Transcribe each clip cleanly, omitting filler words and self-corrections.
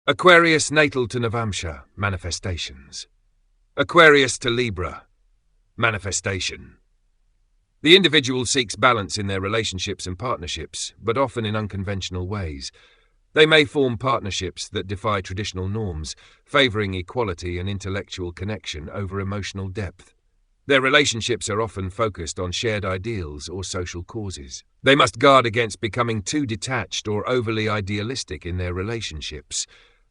Aquarius natal to Navamsha, manifestations. Aquarius to Libra, manifestation. The individual seeks balance in their relationships and partnerships, but often in unconventional ways. They may form partnerships that defy traditional norms, favoring equality and intellectual connection over emotional depth. Their relationships are often focused on shared ideals or social causes. They must guard against becoming too detached or overly idealistic in their relationships,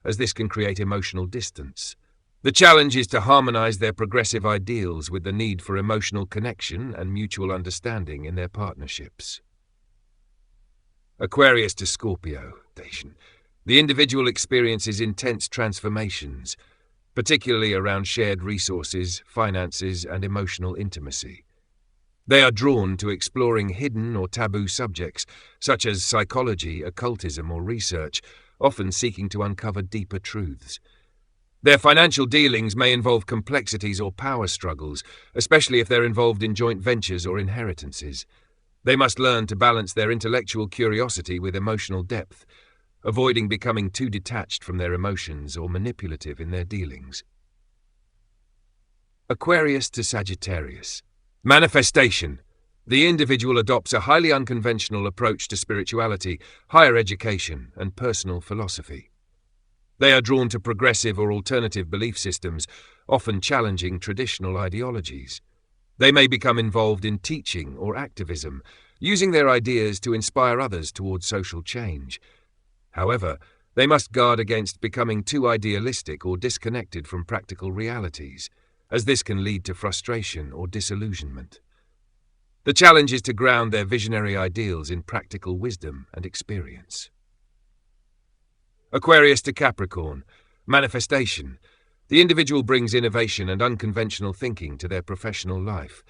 as this can create emotional distance. The challenge is to harmonize their progressive ideals with the need for emotional connection and mutual understanding in their partnerships. Aquarius to Scorpio. The individual experiences intense transformations, particularly around shared resources, finances, and emotional intimacy. They are drawn to exploring hidden or taboo subjects, such as psychology, occultism, or research, often seeking to uncover deeper truths. Their financial dealings may involve complexities or power struggles, especially if they're involved in joint ventures or inheritances. They must learn to balance their intellectual curiosity with emotional depth, avoiding becoming too detached from their emotions or manipulative in their dealings. Aquarius to Sagittarius. Manifestation. The individual adopts a highly unconventional approach to spirituality, higher education, and personal philosophy. They are drawn to progressive or alternative belief systems, often challenging traditional ideologies. They may become involved in teaching or activism, using their ideas to inspire others towards social change. However, they must guard against becoming too idealistic or disconnected from practical realities, as this can lead to frustration or disillusionment. The challenge is to ground their visionary ideals in practical wisdom and experience. Aquarius to Capricorn. Manifestation. The individual brings innovation and unconventional thinking to their professional life.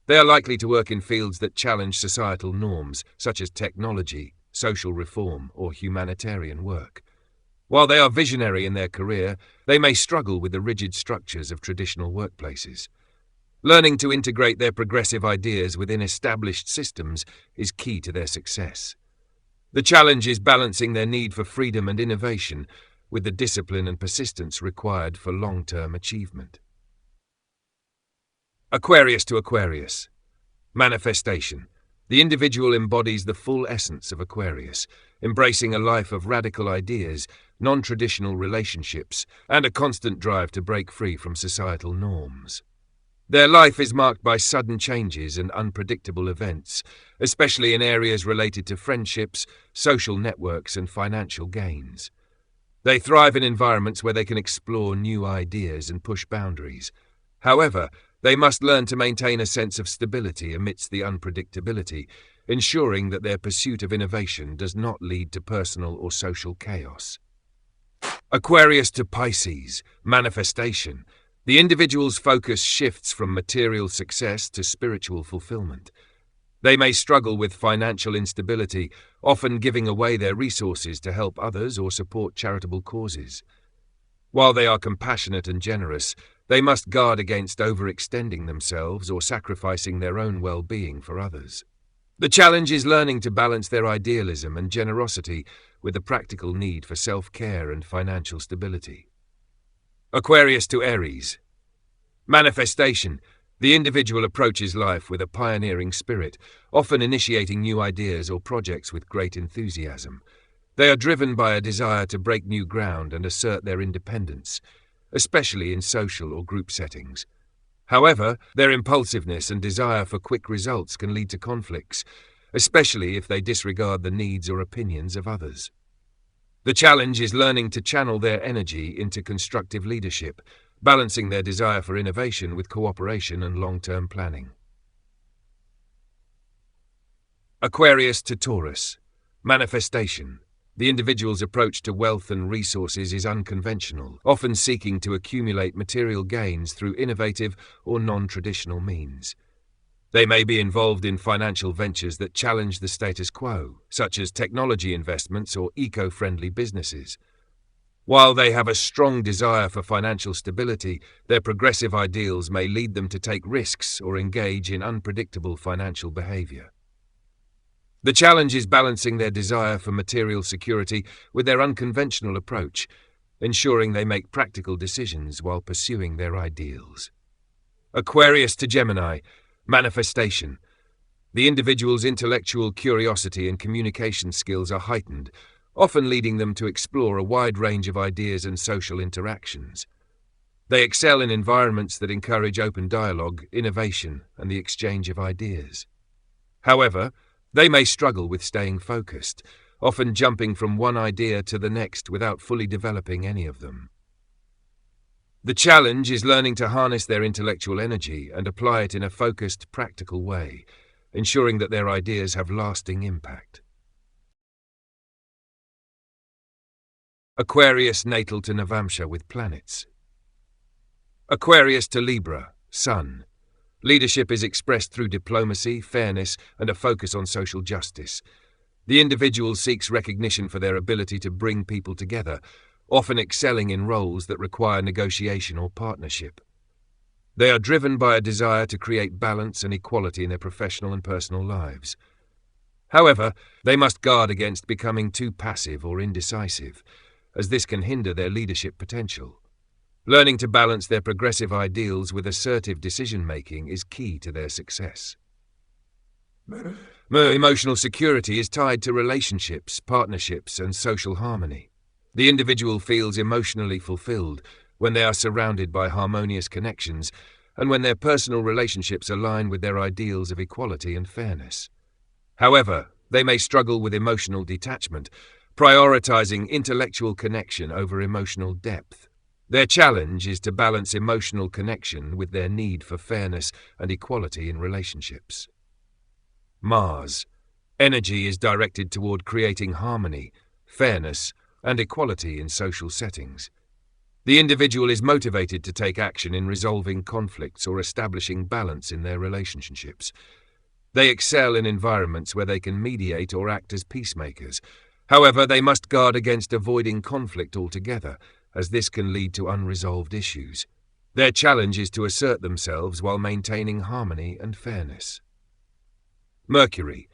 They are likely to work in fields that challenge societal norms, such as technology, social reform, or humanitarian work. While they are visionary in their career, they may struggle with the rigid structures of traditional workplaces. Learning to integrate their progressive ideas within established systems is key to their success. The challenge is balancing their need for freedom and innovation with the discipline and persistence required for long-term achievement. Aquarius to Aquarius. Manifestation. The individual embodies the full essence of Aquarius, embracing a life of radical ideas, non-traditional relationships, and a constant drive to break free from societal norms. Their life is marked by sudden changes and unpredictable events, especially in areas related to friendships, social networks, and financial gains. They thrive in environments where they can explore new ideas and push boundaries. However, they must learn to maintain a sense of stability amidst the unpredictability, ensuring that their pursuit of innovation does not lead to personal or social chaos. Aquarius to Pisces. Manifestation. The individual's focus shifts from material success to spiritual fulfillment. They may struggle with financial instability, often giving away their resources to help others or support charitable causes. While they are compassionate and generous, they must guard against overextending themselves or sacrificing their own well-being for others. The challenge is learning to balance their idealism and generosity with the practical need for self-care and financial stability. Aquarius to Aries. Manifestation. The individual approaches life with a pioneering spirit, often initiating new ideas or projects with great enthusiasm. They are driven by a desire to break new ground and assert their independence, especially in social or group settings. However, their impulsiveness and desire for quick results can lead to conflicts, especially if they disregard the needs or opinions of others. The challenge is learning to channel their energy into constructive leadership, balancing their desire for innovation with cooperation and long-term planning. Aquarius to Taurus. Manifestation. The individual's approach to wealth and resources is unconventional, often seeking to accumulate material gains through innovative or non-traditional means. They may be involved in financial ventures that challenge the status quo, such as technology investments or eco-friendly businesses. While they have a strong desire for financial stability, their progressive ideals may lead them to take risks or engage in unpredictable financial behavior. The challenge is balancing their desire for material security with their unconventional approach, ensuring they make practical decisions while pursuing their ideals. Aquarius to Gemini, manifestation. The individual's intellectual curiosity and communication skills are heightened, often leading them to explore a wide range of ideas and social interactions. They excel in environments that encourage open dialogue, innovation, and the exchange of ideas. However, they may struggle with staying focused, often jumping from one idea to the next without fully developing any of them. The challenge is learning to harness their intellectual energy and apply it in a focused, practical way, ensuring that their ideas have lasting impact. Aquarius natal to Navamsha with planets. Aquarius to Libra, Sun. Leadership is expressed through diplomacy, fairness, and a focus on social justice. The individual seeks recognition for their ability to bring people together, often excelling in roles that require negotiation or partnership. They are driven by a desire to create balance and equality in their professional and personal lives. However, they must guard against becoming too passive or indecisive, as this can hinder their leadership potential. Learning to balance their progressive ideals with assertive decision-making is key to their success. Emotional security is tied to relationships, partnerships, and social harmony. The individual feels emotionally fulfilled when they are surrounded by harmonious connections and when their personal relationships align with their ideals of equality and fairness. However, they may struggle with emotional detachment, prioritizing intellectual connection over emotional depth. Their challenge is to balance emotional connection with their need for fairness and equality in relationships. Mars. Energy is directed toward creating harmony, fairness, and equality in social settings. The individual is motivated to take action in resolving conflicts or establishing balance in their relationships. They excel in environments where they can mediate or act as peacemakers. However, they must guard against avoiding conflict altogether, as this can lead to unresolved issues. Their challenge is to assert themselves while maintaining harmony and fairness. Mercury.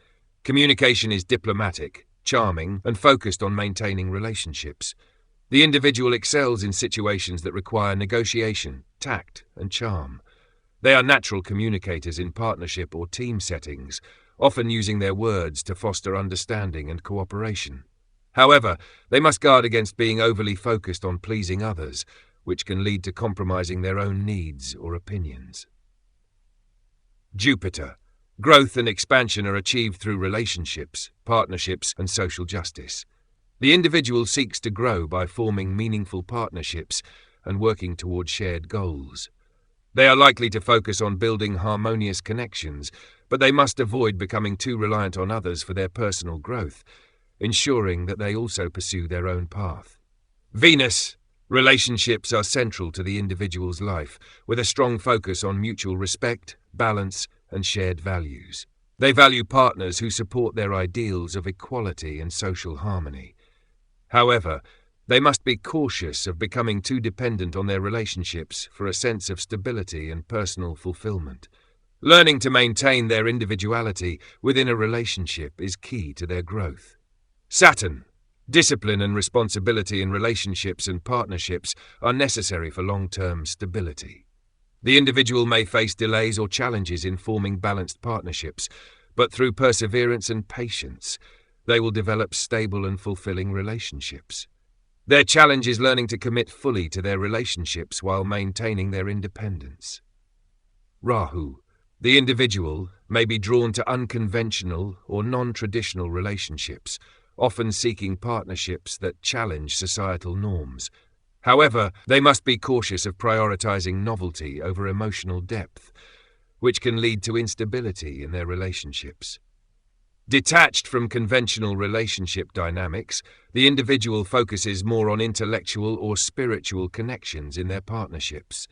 Communication is diplomatic, charming, and focused on maintaining relationships. The individual excels in situations that require negotiation, tact, and charm. They are natural communicators in partnership or team settings, often using their words to foster understanding and cooperation. However, they must guard against being overly focused on pleasing others, which can lead to compromising their own needs or opinions. Jupiter. Growth and expansion are achieved through relationships, partnerships, and social justice. The individual seeks to grow by forming meaningful partnerships and working toward shared goals. They are likely to focus on building harmonious connections, but they must avoid becoming too reliant on others for their personal growth, ensuring that they also pursue their own path. Venus. Relationships are central to the individual's life, with a strong focus on mutual respect, balance, and shared values. They value partners who support their ideals of equality and social harmony. However, they must be cautious of becoming too dependent on their relationships for a sense of stability and personal fulfillment. Learning to maintain their individuality within a relationship is key to their growth. Saturn. Discipline and responsibility in relationships and partnerships are necessary for long-term stability. The individual may face delays or challenges in forming balanced partnerships, but through perseverance and patience, they will develop stable and fulfilling relationships. Their challenge is learning to commit fully to their relationships while maintaining their independence. Rahu. The individual may be drawn to unconventional or non-traditional relationships, often seeking partnerships that challenge societal norms. However, they must be cautious of prioritizing novelty over emotional depth, which can lead to instability in their relationships. Detached from conventional relationship dynamics, the individual focuses more on intellectual or spiritual connections in their partnerships.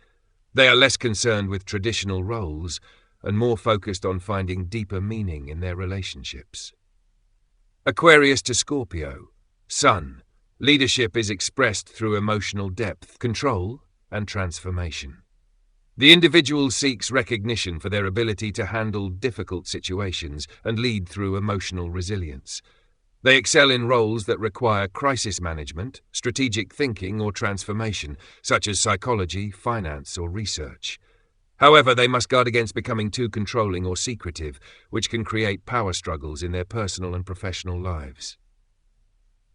They are less concerned with traditional roles and more focused on finding deeper meaning in their relationships. Aquarius to Scorpio. Sun. Leadership is expressed through emotional depth, control, and transformation. The individual seeks recognition for their ability to handle difficult situations and lead through emotional resilience. They excel in roles that require crisis management, strategic thinking, or transformation, such as psychology, finance, or research. However, they must guard against becoming too controlling or secretive, which can create power struggles in their personal and professional lives.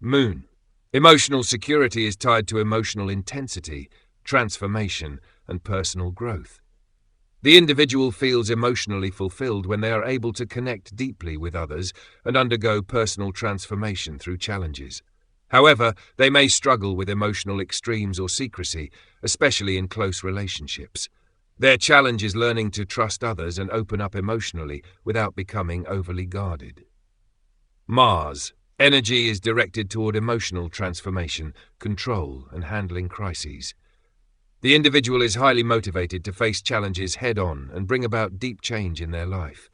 Moon. Emotional security is tied to emotional intensity, transformation, and personal growth. The individual feels emotionally fulfilled when they are able to connect deeply with others and undergo personal transformation through challenges. However, they may struggle with emotional extremes or secrecy, especially in close relationships. Their challenge is learning to trust others and open up emotionally without becoming overly guarded. Mars. Energy is directed toward emotional transformation, control, and handling crises. The individual is highly motivated to face challenges head-on and bring about deep change in their life.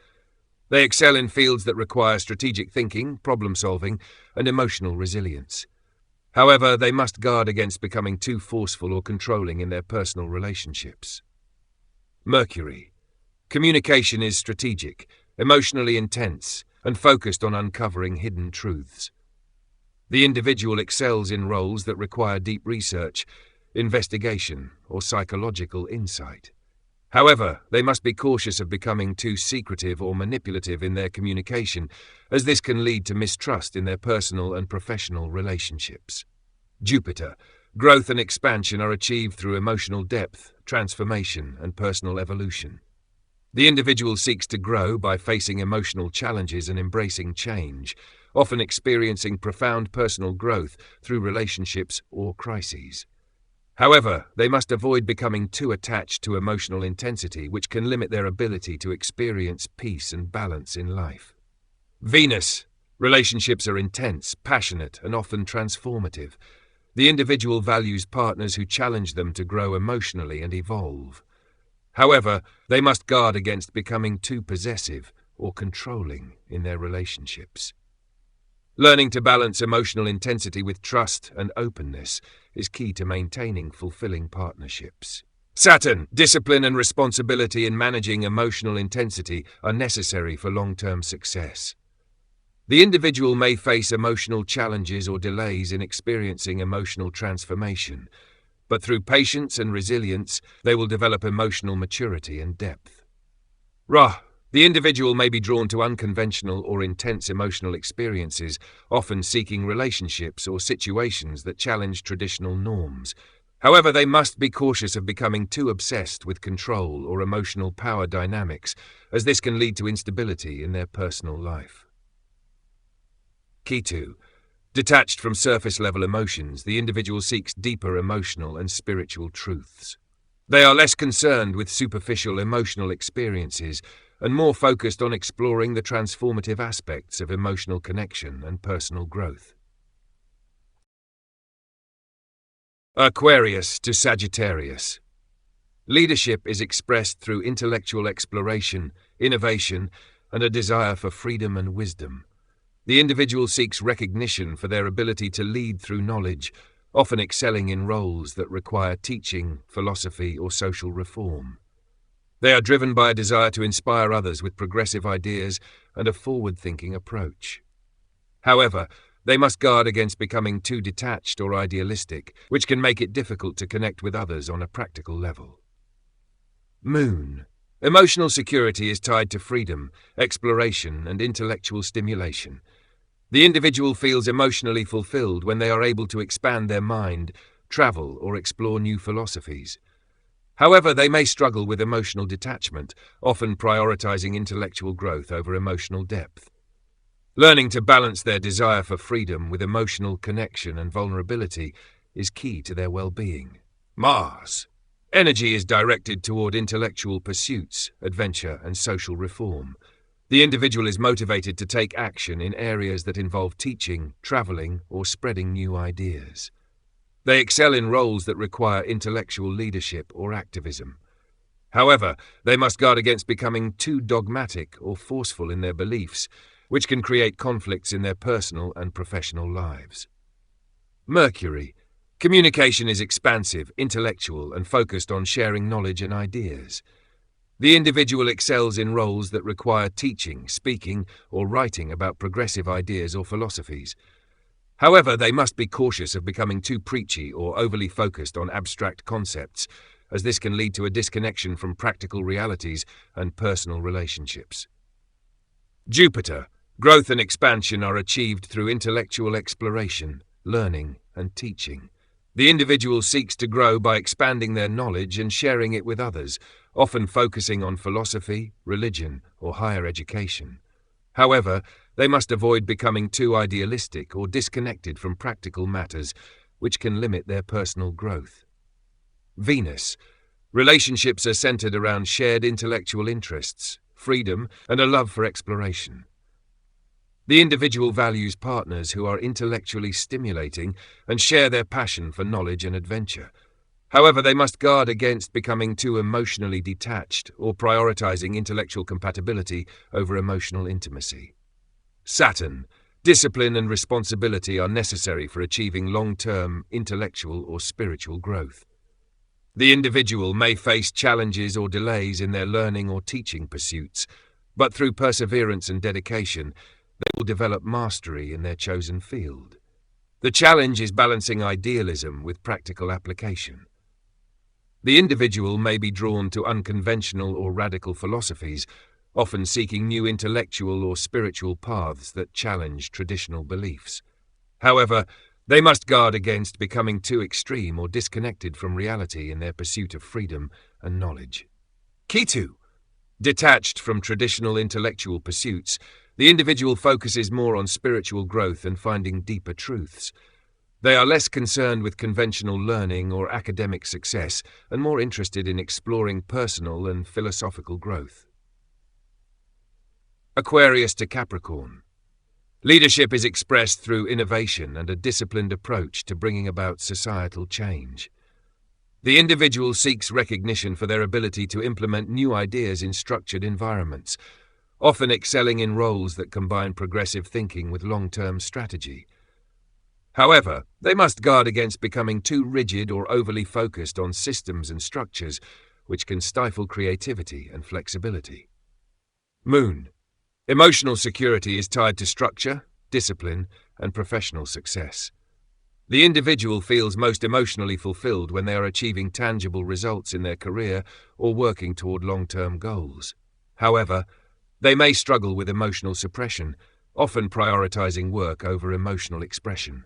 They excel in fields that require strategic thinking, problem-solving, and emotional resilience. However, they must guard against becoming too forceful or controlling in their personal relationships. Mercury. Communication is strategic, emotionally intense, and focused on uncovering hidden truths. The individual excels in roles that require deep research, investigation, or psychological insight. However, they must be cautious of becoming too secretive or manipulative in their communication, as this can lead to mistrust in their personal and professional relationships. Jupiter. Growth and expansion are achieved through emotional depth, transformation, and personal evolution. The individual seeks to grow by facing emotional challenges and embracing change, often experiencing profound personal growth through relationships or crises. However, they must avoid becoming too attached to emotional intensity, which can limit their ability to experience peace and balance in life. Venus. Relationships are intense, passionate, and often transformative. The individual values partners who challenge them to grow emotionally and evolve. However, they must guard against becoming too possessive or controlling in their relationships. Learning to balance emotional intensity with trust and openness is key to maintaining fulfilling partnerships. Saturn. Discipline and responsibility in managing emotional intensity are necessary for long-term success. The individual may face emotional challenges or delays in experiencing emotional transformation, but through patience and resilience, they will develop emotional maturity and depth. Ra. The individual may be drawn to unconventional or intense emotional experiences, often seeking relationships or situations that challenge traditional norms. However, they must be cautious of becoming too obsessed with control or emotional power dynamics, as this can lead to instability in their personal life. Ketu. Detached from surface-level emotions, the individual seeks deeper emotional and spiritual truths. They are less concerned with superficial emotional experiences and more focused on exploring the transformative aspects of emotional connection and personal growth. Aquarius to Sagittarius. Leadership is expressed through intellectual exploration, innovation, and a desire for freedom and wisdom. The individual seeks recognition for their ability to lead through knowledge, often excelling in roles that require teaching, philosophy, or social reform. They are driven by a desire to inspire others with progressive ideas and a forward-thinking approach. However, they must guard against becoming too detached or idealistic, which can make it difficult to connect with others on a practical level. Moon. Emotional security is tied to freedom, exploration, and intellectual stimulation. The individual feels emotionally fulfilled when they are able to expand their mind, travel, or explore new philosophies. However, they may struggle with emotional detachment, often prioritizing intellectual growth over emotional depth. Learning to balance their desire for freedom with emotional connection and vulnerability is key to their well-being. Mars. Energy is directed toward intellectual pursuits, adventure, and social reform. The individual is motivated to take action in areas that involve teaching, traveling, or spreading new ideas. They excel in roles that require intellectual leadership or activism. However, they must guard against becoming too dogmatic or forceful in their beliefs, which can create conflicts in their personal and professional lives. Mercury. Communication is expansive, intellectual, and focused on sharing knowledge and ideas. The individual excels in roles that require teaching, speaking, or writing about progressive ideas or philosophies. However, they must be cautious of becoming too preachy or overly focused on abstract concepts, as this can lead to a disconnection from practical realities and personal relationships. Jupiter, growth and expansion are achieved through intellectual exploration, learning, and teaching. The individual seeks to grow by expanding their knowledge and sharing it with others, often focusing on philosophy, religion, or higher education. However, they must avoid becoming too idealistic or disconnected from practical matters, which can limit their personal growth. Venus. Relationships are centered around shared intellectual interests, freedom, and a love for exploration. The individual values partners who are intellectually stimulating and share their passion for knowledge and adventure. However, they must guard against becoming too emotionally detached or prioritizing intellectual compatibility over emotional intimacy. Saturn. Discipline and responsibility are necessary for achieving long-term intellectual or spiritual growth. The individual may face challenges or delays in their learning or teaching pursuits, but through perseverance and dedication, they will develop mastery in their chosen field. The challenge is balancing idealism with practical application. The individual may be drawn to unconventional or radical philosophies, often seeking new intellectual or spiritual paths that challenge traditional beliefs. However, they must guard against becoming too extreme or disconnected from reality in their pursuit of freedom and knowledge. Ketu. Detached from traditional intellectual pursuits, the individual focuses more on spiritual growth and finding deeper truths. They are less concerned with conventional learning or academic success and more interested in exploring personal and philosophical growth. Aquarius to Capricorn. Leadership is expressed through innovation and a disciplined approach to bringing about societal change. The individual seeks recognition for their ability to implement new ideas in structured environments, often excelling in roles that combine progressive thinking with long-term strategy. However, they must guard against becoming too rigid or overly focused on systems and structures, which can stifle creativity and flexibility. Moon. Emotional security is tied to structure, discipline, and professional success. The individual feels most emotionally fulfilled when they are achieving tangible results in their career or working toward long-term goals. However, they may struggle with emotional suppression, often prioritizing work over emotional expression.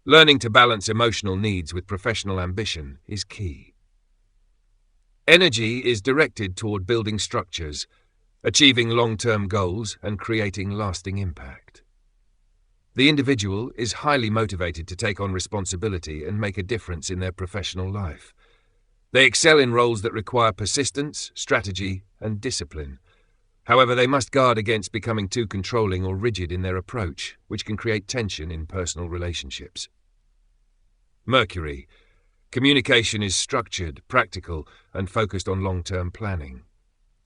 Learning to balance emotional needs with professional ambition is key. Energy is directed toward building structures, achieving long-term goals, and creating lasting impact. The individual is highly motivated to take on responsibility and make a difference in their professional life. They excel in roles that require persistence, strategy, and discipline. However, they must guard against becoming too controlling or rigid in their approach, which can create tension in personal relationships. Mercury. Communication is structured, practical, and focused on long-term planning.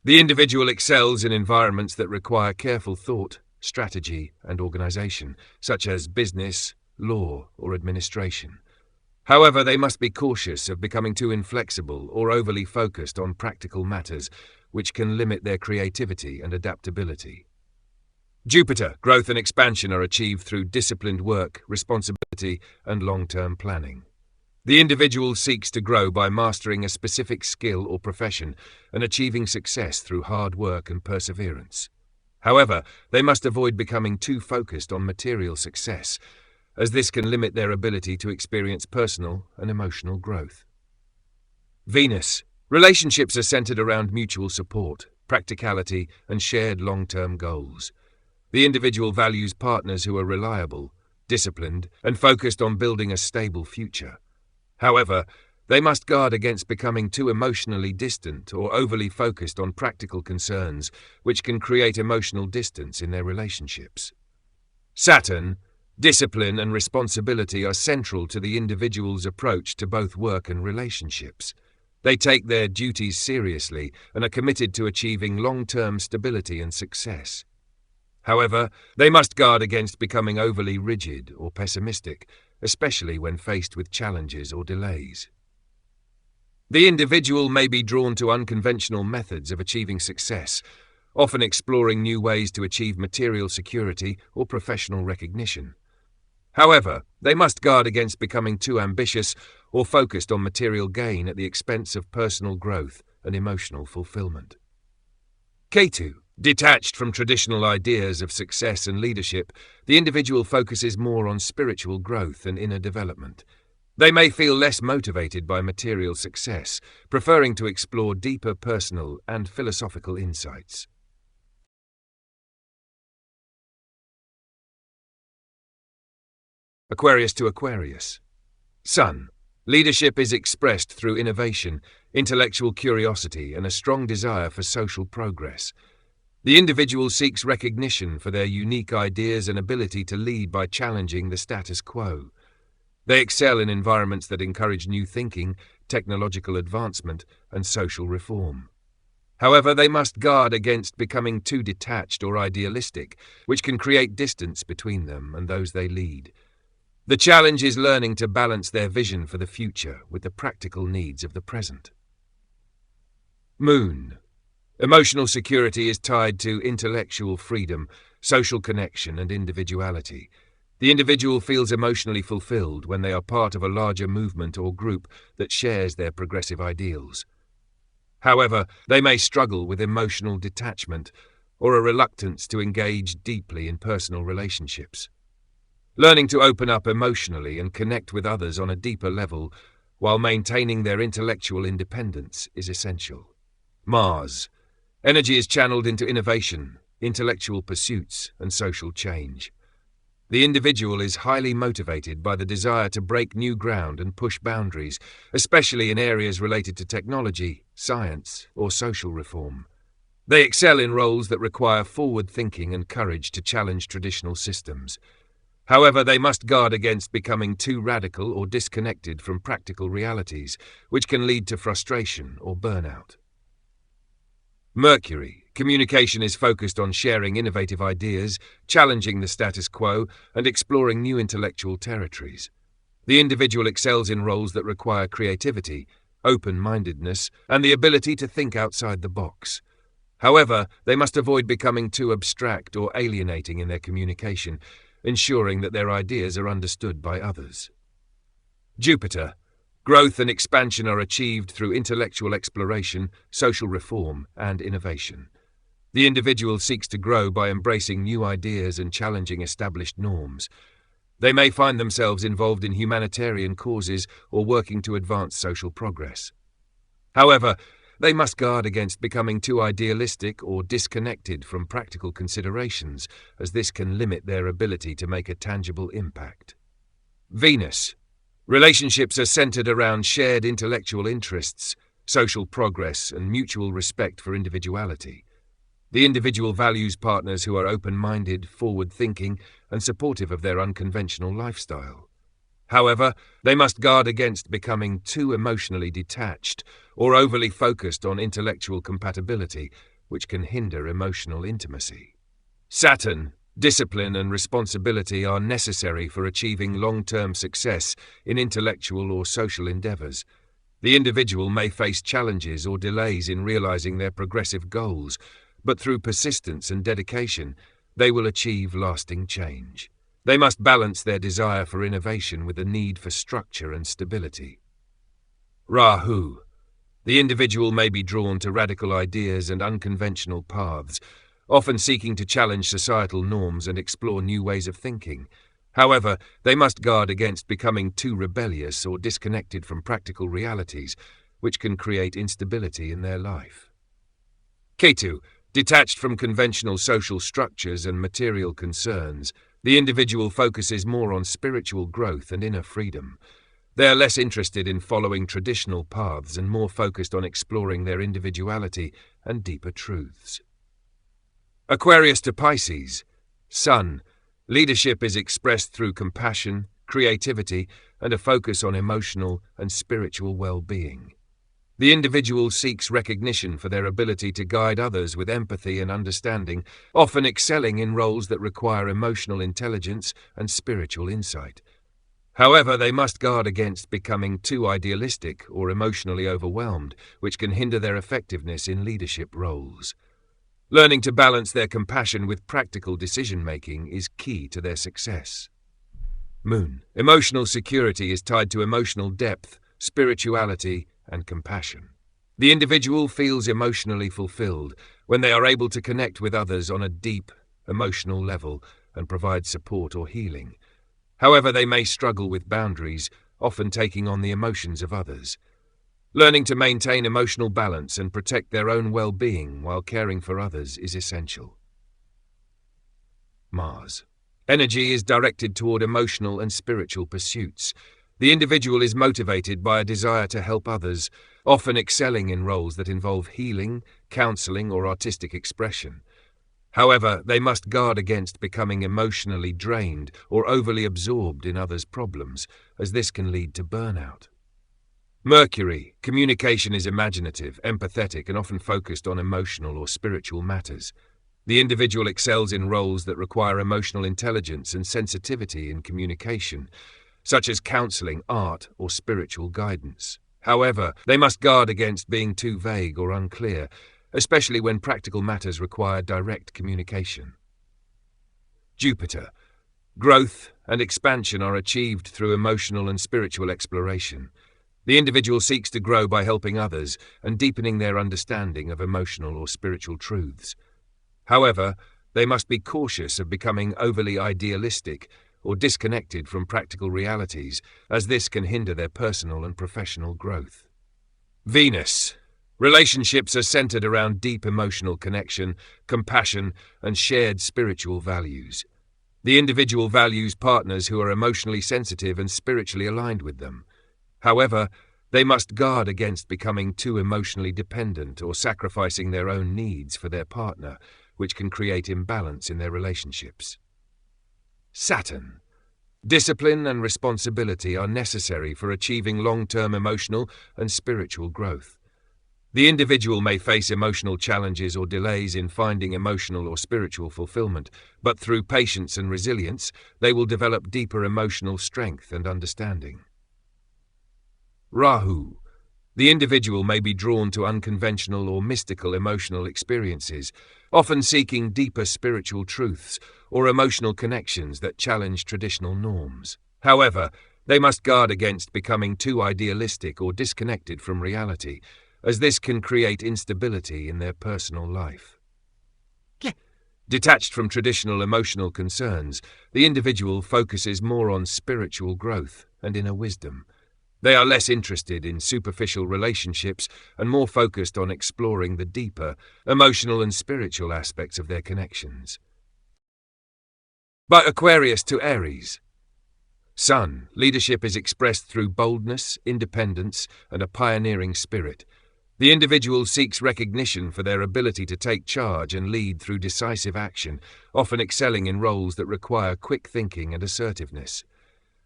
The individual excels in environments that require careful thought, strategy, and organization, such as business, law, or administration. However, they must be cautious of becoming too inflexible or overly focused on practical matters, which can limit their creativity and adaptability. Jupiter, growth and expansion are achieved through disciplined work, responsibility, and long-term planning. The individual seeks to grow by mastering a specific skill or profession and achieving success through hard work and perseverance. However, they must avoid becoming too focused on material success, as this can limit their ability to experience personal and emotional growth. Venus. Relationships are centered around mutual support, practicality, and shared long-term goals. The individual values partners who are reliable, disciplined, and focused on building a stable future. However, they must guard against becoming too emotionally distant or overly focused on practical concerns, which can create emotional distance in their relationships. Saturn. Discipline and responsibility are central to the individual's approach to both work and relationships. They take their duties seriously and are committed to achieving long-term stability and success. However, they must guard against becoming overly rigid or pessimistic, especially when faced with challenges or delays. The individual may be drawn to unconventional methods of achieving success, often exploring new ways to achieve material security or professional recognition. However, they must guard against becoming too ambitious or focused on material gain at the expense of personal growth and emotional fulfillment. Ketu. Detached from traditional ideas of success and leadership, the individual focuses more on spiritual growth and inner development. They may feel less motivated by material success, preferring to explore deeper personal and philosophical insights. Aquarius to Aquarius. Sun. Leadership is expressed through innovation, intellectual curiosity, and a strong desire for social progress. The individual seeks recognition for their unique ideas and ability to lead by challenging the status quo. They excel in environments that encourage new thinking, technological advancement, and social reform. However, they must guard against becoming too detached or idealistic, which can create distance between them and those they lead. The challenge is learning to balance their vision for the future with the practical needs of the present. Moon. Emotional security is tied to intellectual freedom, social connection, and individuality. The individual feels emotionally fulfilled when they are part of a larger movement or group that shares their progressive ideals. However, they may struggle with emotional detachment or a reluctance to engage deeply in personal relationships. Learning to open up emotionally and connect with others on a deeper level while maintaining their intellectual independence is essential. Mars. Energy is channeled into innovation, intellectual pursuits, and social change. The individual is highly motivated by the desire to break new ground and push boundaries, especially in areas related to technology, science, or social reform. They excel in roles that require forward thinking and courage to challenge traditional systems. However, they must guard against becoming too radical or disconnected from practical realities, which can lead to frustration or burnout. Mercury. Communication is focused on sharing innovative ideas, challenging the status quo, and exploring new intellectual territories. The individual excels in roles that require creativity, open-mindedness, and the ability to think outside the box. However, they must avoid becoming too abstract or alienating in their communication, ensuring that their ideas are understood by others. Jupiter. Growth and expansion are achieved through intellectual exploration, social reform, and innovation. The individual seeks to grow by embracing new ideas and challenging established norms. They may find themselves involved in humanitarian causes or working to advance social progress. However, they must guard against becoming too idealistic or disconnected from practical considerations, as this can limit their ability to make a tangible impact. Venus. Relationships are centered around shared intellectual interests, social progress, and mutual respect for individuality. The individual values partners who are open-minded, forward-thinking, and supportive of their unconventional lifestyle. However, they must guard against becoming too emotionally detached or overly focused on intellectual compatibility, which can hinder emotional intimacy. Saturn. Discipline and responsibility are necessary for achieving long-term success in intellectual or social endeavors. The individual may face challenges or delays in realizing their progressive goals, but through persistence and dedication, they will achieve lasting change. They must balance their desire for innovation with the need for structure and stability. Rahu. The individual may be drawn to radical ideas and unconventional paths, often seeking to challenge societal norms and explore new ways of thinking. However, they must guard against becoming too rebellious or disconnected from practical realities, which can create instability in their life. Ketu. Detached from conventional social structures and material concerns, the individual focuses more on spiritual growth and inner freedom. They are less interested in following traditional paths and more focused on exploring their individuality and deeper truths. Aquarius to Pisces. Sun. Leadership is expressed through compassion, creativity, and a focus on emotional and spiritual well-being. The individual seeks recognition for their ability to guide others with empathy and understanding, often excelling in roles that require emotional intelligence and spiritual insight. However, they must guard against becoming too idealistic or emotionally overwhelmed, which can hinder their effectiveness in leadership roles. Learning to balance their compassion with practical decision-making is key to their success. Moon. Emotional security is tied to emotional depth, spirituality, and compassion. The individual feels emotionally fulfilled when they are able to connect with others on a deep, emotional level and provide support or healing. However, they may struggle with boundaries, often taking on the emotions of others. Learning to maintain emotional balance and protect their own well-being while caring for others is essential. Mars. Energy is directed toward emotional and spiritual pursuits. The individual is motivated by a desire to help others, often excelling in roles that involve healing, counseling, or artistic expression. However, they must guard against becoming emotionally drained or overly absorbed in others' problems, as this can lead to burnout. Mercury. Communication is imaginative, empathetic, and often focused on emotional or spiritual matters. The individual excels in roles that require emotional intelligence and sensitivity in communication, such as counseling, art, or spiritual guidance. However, they must guard against being too vague or unclear, especially when practical matters require direct communication. Jupiter. Growth and expansion are achieved through emotional and spiritual exploration. The individual seeks to grow by helping others and deepening their understanding of emotional or spiritual truths. However, they must be cautious of becoming overly idealistic or disconnected from practical realities, as this can hinder their personal and professional growth. Venus. Relationships are centered around deep emotional connection, compassion, and shared spiritual values. The individual values partners who are emotionally sensitive and spiritually aligned with them. However, they must guard against becoming too emotionally dependent or sacrificing their own needs for their partner, which can create imbalance in their relationships. Saturn. Discipline and responsibility are necessary for achieving long-term emotional and spiritual growth. The individual may face emotional challenges or delays in finding emotional or spiritual fulfillment, but through patience and resilience, they will develop deeper emotional strength and understanding. Rahu. The individual may be drawn to unconventional or mystical emotional experiences, often seeking deeper spiritual truths or emotional connections that challenge traditional norms. However, they must guard against becoming too idealistic or disconnected from reality, as this can create instability in their personal life. Detached from traditional emotional concerns, the individual focuses more on spiritual growth and inner wisdom. They are less interested in superficial relationships and more focused on exploring the deeper, emotional and spiritual aspects of their connections. By Aquarius to Aries. Sun. Leadership is expressed through boldness, independence, and a pioneering spirit. The individual seeks recognition for their ability to take charge and lead through decisive action, often excelling in roles that require quick thinking and assertiveness.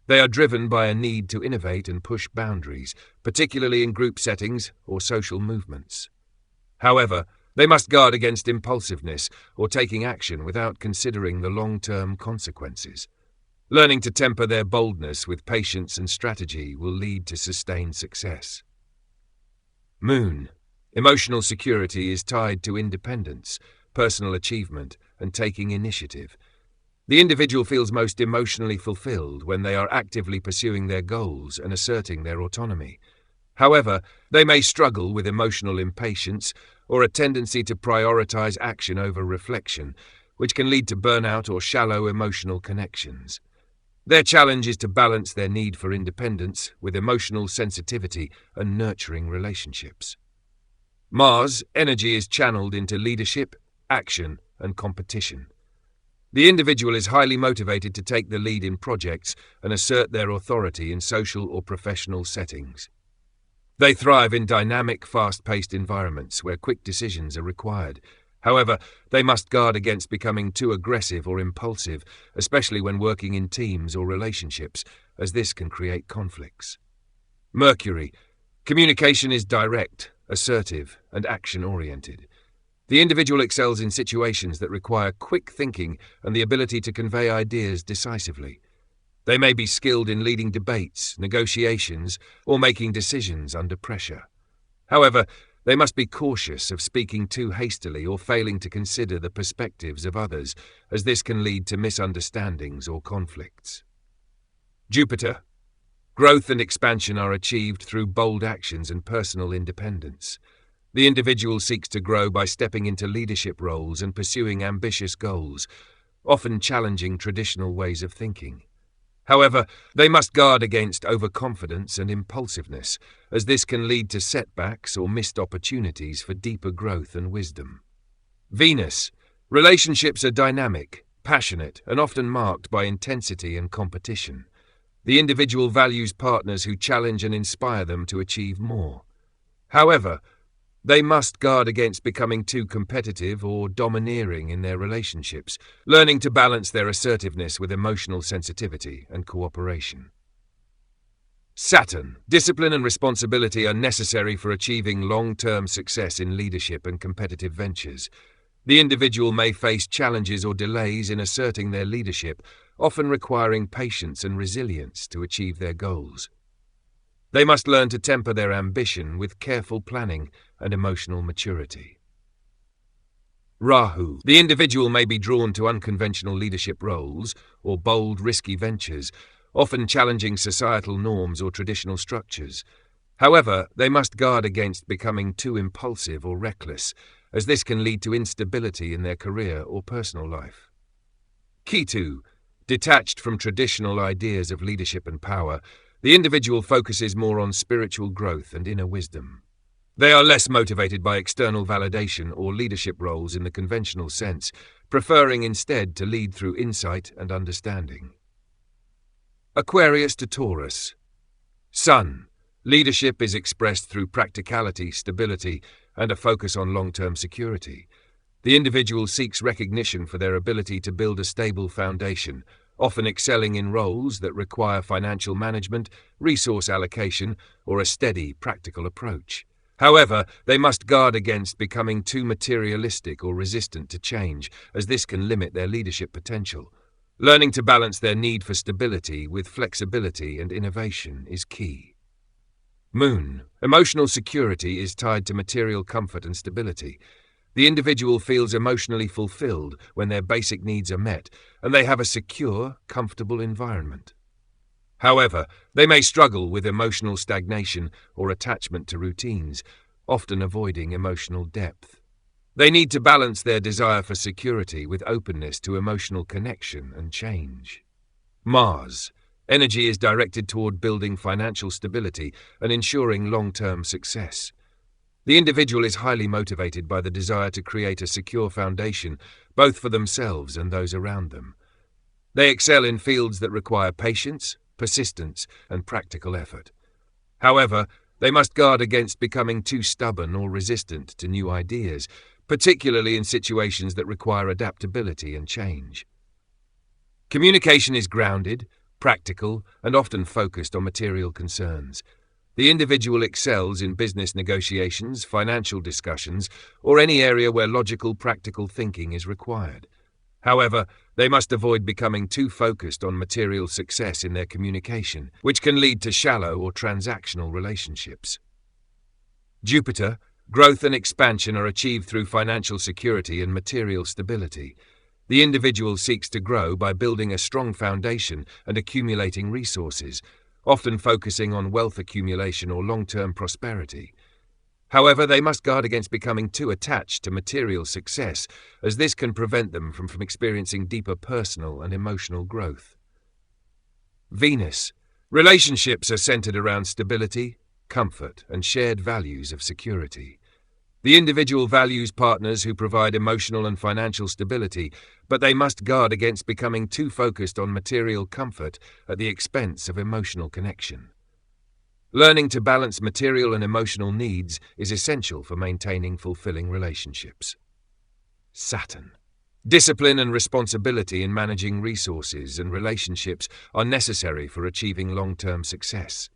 They are driven by a need to innovate and push boundaries, particularly in group settings or social movements. However, they must guard against impulsiveness or taking action without considering the long-term consequences. Learning to temper their boldness with patience and strategy will lead to sustained success. Moon. Emotional security is tied to independence, personal achievement, and taking initiative. The individual feels most emotionally fulfilled when they are actively pursuing their goals and asserting their autonomy. However, they may struggle with emotional impatience or a tendency to prioritize action over reflection, which can lead to burnout or shallow emotional connections. Their challenge is to balance their need for independence with emotional sensitivity and nurturing relationships. Mars. Energy is channeled into leadership, action, and competition. The individual is highly motivated to take the lead in projects and assert their authority in social or professional settings. They thrive in dynamic, fast-paced environments where quick decisions are required. However, they must guard against becoming too aggressive or impulsive, especially when working in teams or relationships, as this can create conflicts. Mercury. Communication is direct, assertive, and action-oriented. The individual excels in situations that require quick thinking and the ability to convey ideas decisively. They may be skilled in leading debates, negotiations, or making decisions under pressure. However, they must be cautious of speaking too hastily or failing to consider the perspectives of others, as this can lead to misunderstandings or conflicts. Jupiter. Growth and expansion are achieved through bold actions and personal independence. The individual seeks to grow by stepping into leadership roles and pursuing ambitious goals, often challenging traditional ways of thinking. However, they must guard against overconfidence and impulsiveness, as this can lead to setbacks or missed opportunities for deeper growth and wisdom. Venus. Relationships are dynamic, passionate, and often marked by intensity and competition. The individual values partners who challenge and inspire them to achieve more. However, they must guard against becoming too competitive or domineering in their relationships, learning to balance their assertiveness with emotional sensitivity and cooperation. Saturn. Discipline and responsibility are necessary for achieving long-term success in leadership and competitive ventures. The individual may face challenges or delays in asserting their leadership, often requiring patience and resilience to achieve their goals. They must learn to temper their ambition with careful planning and emotional maturity. Rahu. The individual may be drawn to unconventional leadership roles or bold, risky ventures, often challenging societal norms or traditional structures. However, they must guard against becoming too impulsive or reckless, as this can lead to instability in their career or personal life. Ketu. Detached from traditional ideas of leadership and power, the individual focuses more on spiritual growth and inner wisdom. They are less motivated by external validation or leadership roles in the conventional sense, preferring instead to lead through insight and understanding. Aquarius to Taurus. Sun. Leadership is expressed through practicality, stability, and a focus on long-term security. The individual seeks recognition for their ability to build a stable foundation, often excelling in roles that require financial management, resource allocation, or a steady, practical approach. However, they must guard against becoming too materialistic or resistant to change, as this can limit their leadership potential. Learning to balance their need for stability with flexibility and innovation is key. Moon. Emotional security is tied to material comfort and stability. The individual feels emotionally fulfilled when their basic needs are met, and they have a secure, comfortable environment. However, they may struggle with emotional stagnation or attachment to routines, often avoiding emotional depth. They need to balance their desire for security with openness to emotional connection and change. Mars. Energy is directed toward building financial stability and ensuring long-term success. The individual is highly motivated by the desire to create a secure foundation, both for themselves and those around them. They excel in fields that require patience, persistence, and practical effort. However, they must guard against becoming too stubborn or resistant to new ideas, particularly in situations that require adaptability and change. Communication is grounded, practical, and often focused on material concerns. The individual excels in business negotiations, financial discussions, or any area where logical, practical thinking is required. However, they must avoid becoming too focused on material success in their communication, which can lead to shallow or transactional relationships. Jupiter. Growth and expansion are achieved through financial security and material stability. The individual seeks to grow by building a strong foundation and accumulating resources, often focusing on wealth accumulation or long-term prosperity. However, they must guard against becoming too attached to material success, as this can prevent them from experiencing deeper personal and emotional growth. Venus. Relationships are centered around stability, comfort, and shared values of security. The individual values partners who provide emotional and financial stability, but they must guard against becoming too focused on material comfort at the expense of emotional connection. Learning to balance material and emotional needs is essential for maintaining fulfilling relationships. Saturn. Discipline and responsibility in managing resources and relationships are necessary for achieving long-term success.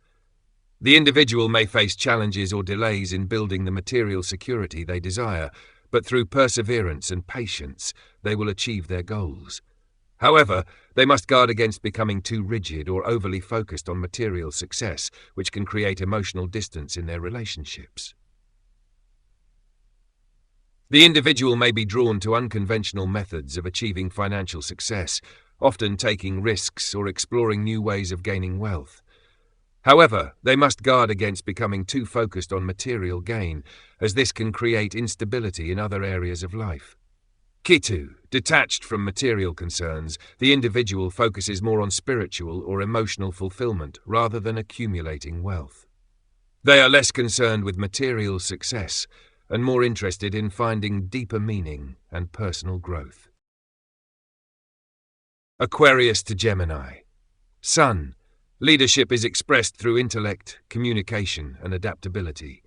The individual may face challenges or delays in building the material security they desire, but through perseverance and patience, they will achieve their goals. However, they must guard against becoming too rigid or overly focused on material success, which can create emotional distance in their relationships. The individual may be drawn to unconventional methods of achieving financial success, often taking risks or exploring new ways of gaining wealth. However, they must guard against becoming too focused on material gain, as this can create instability in other areas of life. Kitu, detached from material concerns, the individual focuses more on spiritual or emotional fulfillment rather than accumulating wealth. They are less concerned with material success and more interested in finding deeper meaning and personal growth. Aquarius to Gemini. Sun. Leadership is expressed through intellect, communication, and adaptability.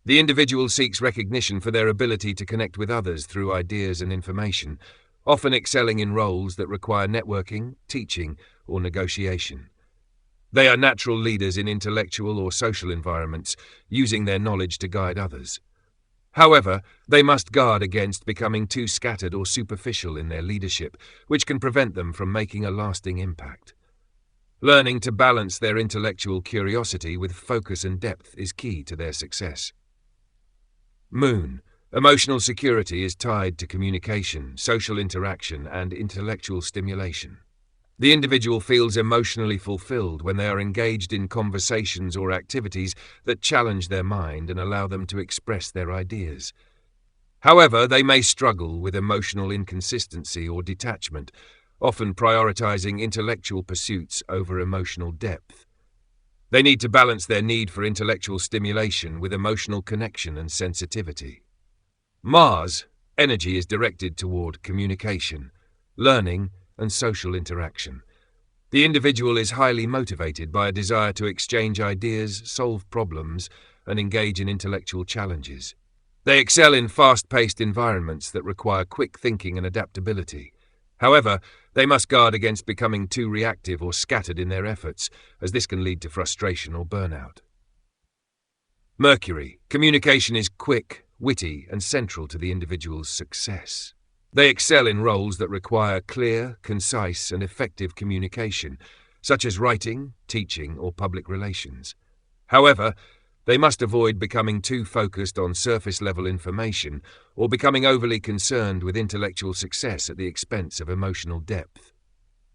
The individual seeks recognition for their ability to connect with others through ideas and information, often excelling in roles that require networking, teaching, or negotiation. They are natural leaders in intellectual or social environments, using their knowledge to guide others. However, they must guard against becoming too scattered or superficial in their leadership, which can prevent them from making a lasting impact. Learning to balance their intellectual curiosity with focus and depth is key to their success. Moon. Emotional security is tied to communication, social interaction, and intellectual stimulation. The individual feels emotionally fulfilled when they are engaged in conversations or activities that challenge their mind and allow them to express their ideas. However, they may struggle with emotional inconsistency or detachment, often prioritizing intellectual pursuits over emotional depth. They need to balance their need for intellectual stimulation with emotional connection and sensitivity. Mars. Energy is directed toward communication, learning, and social interaction. The individual is highly motivated by a desire to exchange ideas, solve problems, and engage in intellectual challenges. They excel in fast-paced environments that require quick thinking and adaptability. However, they must guard against becoming too reactive or scattered in their efforts, as this can lead to frustration or burnout. Mercury. Communication is quick, witty, and central to the individual's success. They excel in roles that require clear, concise, and effective communication, such as writing, teaching, or public relations. However, they must avoid becoming too focused on surface-level information or becoming overly concerned with intellectual success at the expense of emotional depth.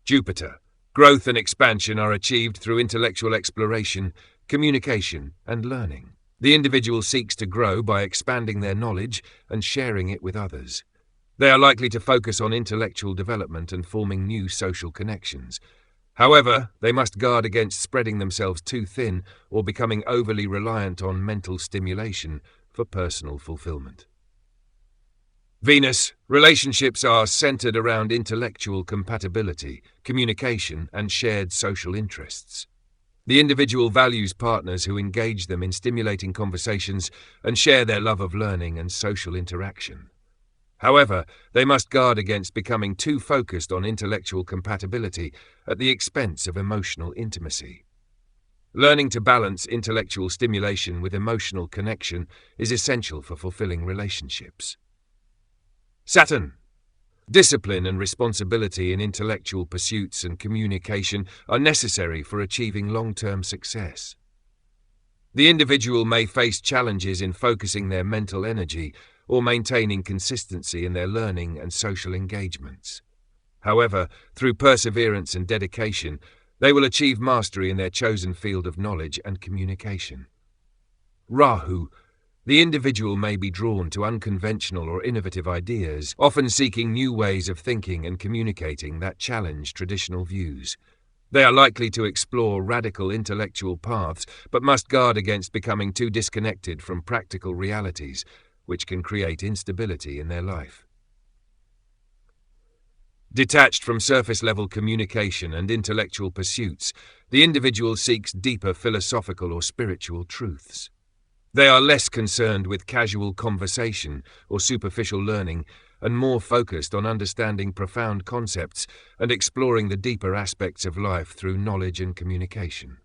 Jupiter. Growth and expansion are achieved through intellectual exploration, communication, and learning. The individual seeks to grow by expanding their knowledge and sharing it with others. They are likely to focus on intellectual development and forming new social connections. However, they must guard against spreading themselves too thin or becoming overly reliant on mental stimulation for personal fulfillment. Venus. Relationships are centered around intellectual compatibility, communication, and shared social interests. The individual values partners who engage them in stimulating conversations and share their love of learning and social interaction. However, they must guard against becoming too focused on intellectual compatibility at the expense of emotional intimacy. Learning to balance intellectual stimulation with emotional connection is essential for fulfilling relationships. Saturn. Discipline and responsibility in intellectual pursuits and communication are necessary for achieving long-term success. The individual may face challenges in focusing their mental energy or maintaining consistency in their learning and social engagements. However, through perseverance and dedication, they will achieve mastery in their chosen field of knowledge and communication. Rahu. The individual may be drawn to unconventional or innovative ideas, often seeking new ways of thinking and communicating that challenge traditional views. They are likely to explore radical intellectual paths, but must guard against becoming too disconnected from practical realities, which can create instability in their life. Detached from surface-level communication and intellectual pursuits, the individual seeks deeper philosophical or spiritual truths. They are less concerned with casual conversation or superficial learning and more focused on understanding profound concepts and exploring the deeper aspects of life through knowledge and communication.